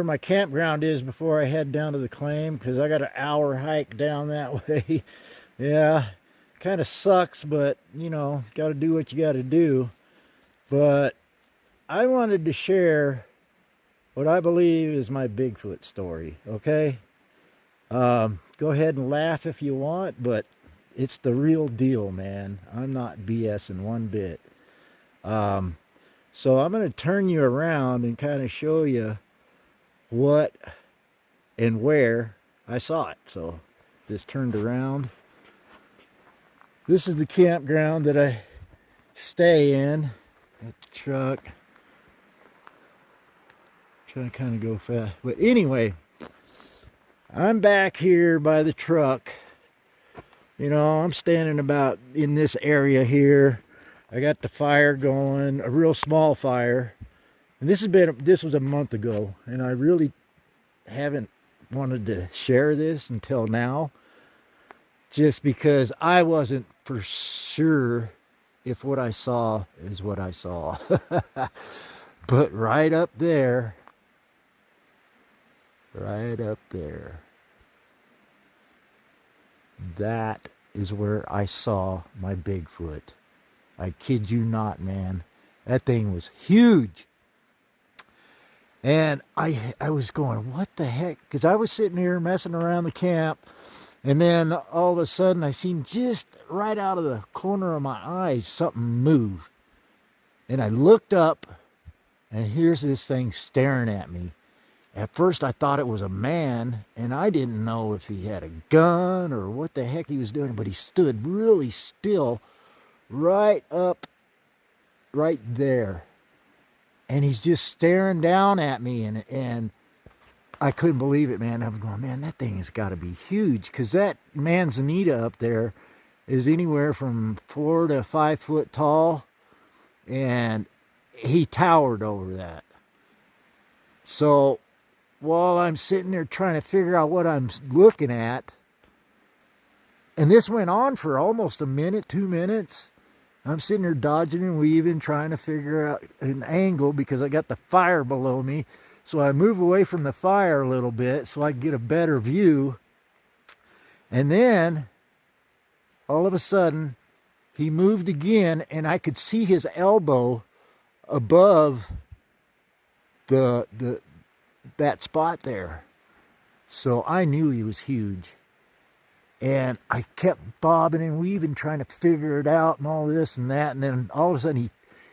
my campground is before I head down to the claim, because I got an hour hike down that way. Yeah, kind of sucks, but you know, got to do what you got to do. But I wanted to share what I believe is my Bigfoot story, okay? Go ahead and laugh if you want, but it's the real deal, man. I'm not BSing one bit. So I'm going to turn you around and kind of show you what and where I saw it. So this turned around. This is the campground that I stay in. Got the truck. Trying to kind of go fast. But anyway, I'm back here by the truck. You know, I'm standing about in this area here. I got the fire going, a real small fire. And this was a month ago, and I really haven't wanted to share this until now, just because I wasn't for sure if what I saw is what I saw. But right up there, that is where I saw my Bigfoot. I kid you not, man. That thing was huge. And I was going, what the heck? Because I was sitting here messing around the camp, and then all of a sudden I seen just right out of the corner of my eye something move. And I looked up, and here's this thing staring at me. At first I thought it was a man, and I didn't know if he had a gun or what the heck he was doing, but he stood really still right there. And he's just staring down at me, and I couldn't believe it, man. I was going, man, that thing has got to be huge, because that manzanita up there is anywhere from 4 to 5 foot tall, and he towered over that. So while I'm sitting there trying to figure out what I'm looking at, and this went on for almost a minute, 2 minutes. I'm sitting there dodging and weaving, trying to figure out an angle because I got the fire below me. So I move away from the fire a little bit so I can get a better view. And then, all of a sudden, he moved again, and I could see his elbow above that spot there. So I knew he was huge. And I kept bobbing and weaving, trying to figure it out and all this and that. And then all of a sudden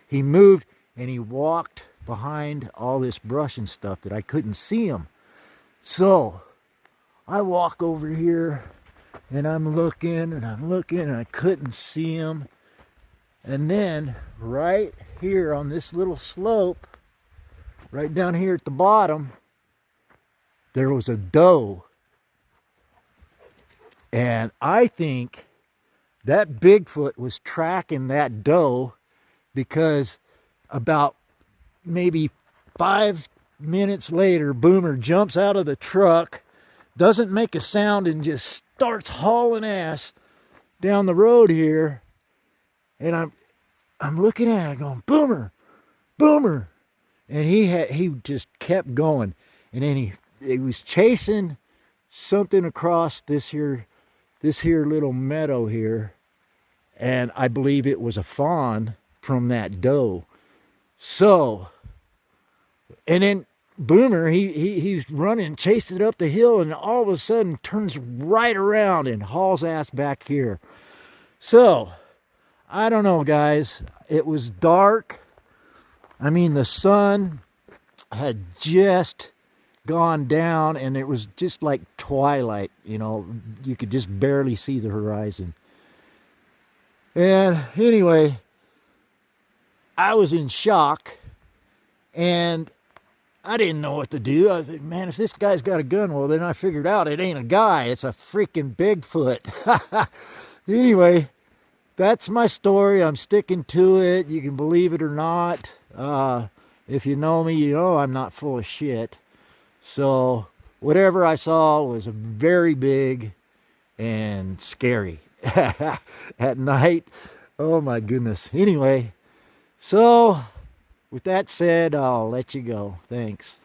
he moved, and he walked behind all this brush and stuff that I couldn't see him. So I walk over here, and I'm looking and I couldn't see him. And then right here on this little slope, right down here at the bottom, there was a doe. And I think that Bigfoot was tracking that doe, because about maybe 5 minutes later, Boomer jumps out of the truck, doesn't make a sound, and just starts hauling ass down the road here. And I'm looking at it going, Boomer, Boomer. And he just kept going. And then he was chasing something across this here little meadow here, and I believe it was a fawn from that doe. So, and then Boomer, he's running, chased it up the hill, and all of a sudden turns right around and hauls ass back here. So, I don't know, guys. It was dark. I mean, the sun had just gone down, and it was just like twilight, you know. You could just barely see the horizon. And anyway, I was in shock, and I didn't know what to do. I think, man, if this guy's got a gun, well, then I figured out it ain't a guy, it's a freaking Bigfoot. Anyway, that's my story. I'm sticking to it. You can believe it or not. If you know me, you know I'm not full of shit. So whatever I saw was very big and scary at night. Oh my goodness. Anyway, so with that said, I'll let you go. Thanks.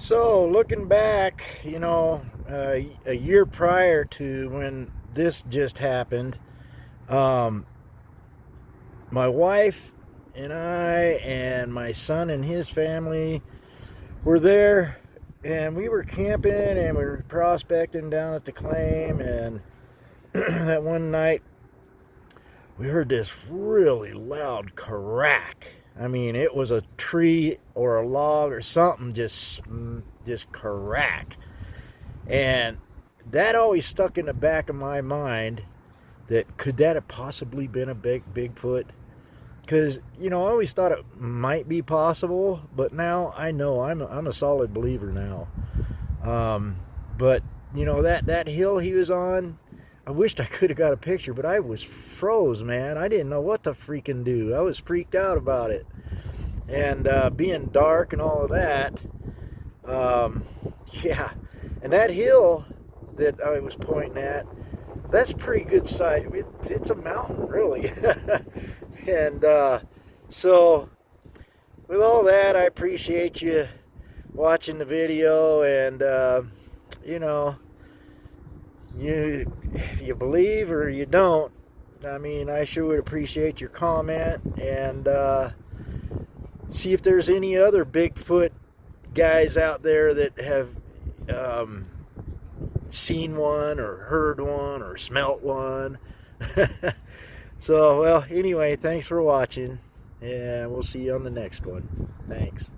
So looking back, you know, a year prior to when this just happened, my wife and I and my son and his family were there, and we were camping and we were prospecting down at the claim, and that one night we heard this really loud crack. I mean, it was a tree or a log or something just crack. And that always stuck in the back of my mind, that could that have possibly been a Bigfoot? Because, you know, I always thought it might be possible, but now I know I'm a solid believer now. But, you know, that hill he was on, I wished I could have got a picture, but I was froze, man. I didn't know what to freaking do. I was freaked out about it. And being dark and all of that, yeah. And that hill that I was pointing at, that's pretty good size. It's a mountain, really. And so, with all that, I appreciate you watching the video, and you know, if you believe or you don't, I mean, I sure would appreciate your comment, and see if there's any other Bigfoot guys out there that have seen one or heard one or smelt one. So, well, anyway, thanks for watching, and we'll see you on the next one. Thanks.